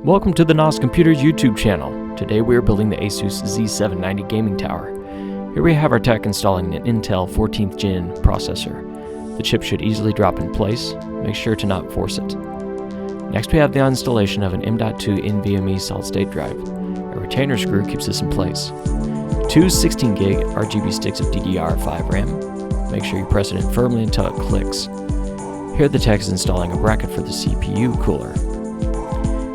Welcome to the NOS Computers YouTube channel. Today we are building the ASUS Z790 gaming tower. Here we have our tech installing an Intel 14th Gen processor. The chip should easily drop in place. Make sure to not force it. Next we have the installation of an M.2 NVMe solid-state drive. A retainer screw keeps this in place. Two 16 gig RGB sticks of DDR5 RAM. Make sure you press it in firmly until it clicks. Here the tech is installing a bracket for the CPU cooler.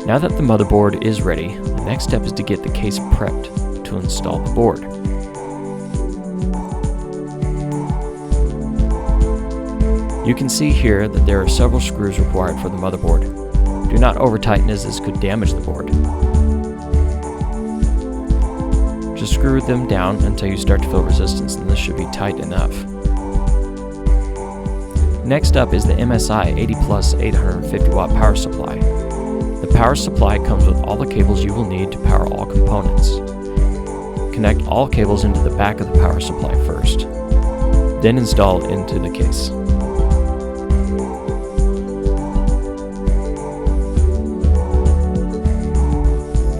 Now that the motherboard is ready, the next step is to get the case prepped to install the board. You can see here that there are several screws required for the motherboard. Do not over-tighten as this could damage the board. Just screw them down until you start to feel resistance, and this should be tight enough. Next up is the MSI 80 Plus 850 watt power supply. The power supply comes with all the cables you will need to power all components. Connect all cables into the back of the power supply first, then install it into the case.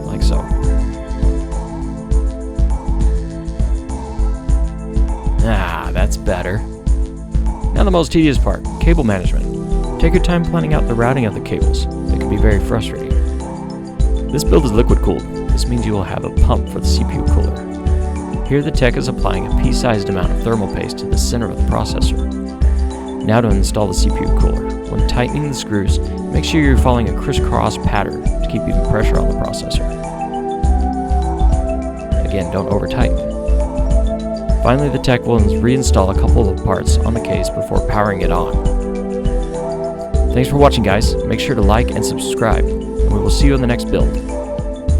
Like so. That's better. Now the most tedious part, cable management. Take your time planning out the routing of the cables. It can be very frustrating. This build is liquid cooled. This means you will have a pump for the CPU cooler. Here the tech is applying a pea-sized amount of thermal paste to the center of the processor. Now to install the CPU cooler. When tightening the screws, make sure you're following a crisscross pattern to keep even pressure on the processor. Again, don't over-tighten. Finally, the tech will reinstall a couple of parts on the case before powering it on. Thanks for watching, guys. Make sure to like and subscribe, and we will see you in the next build.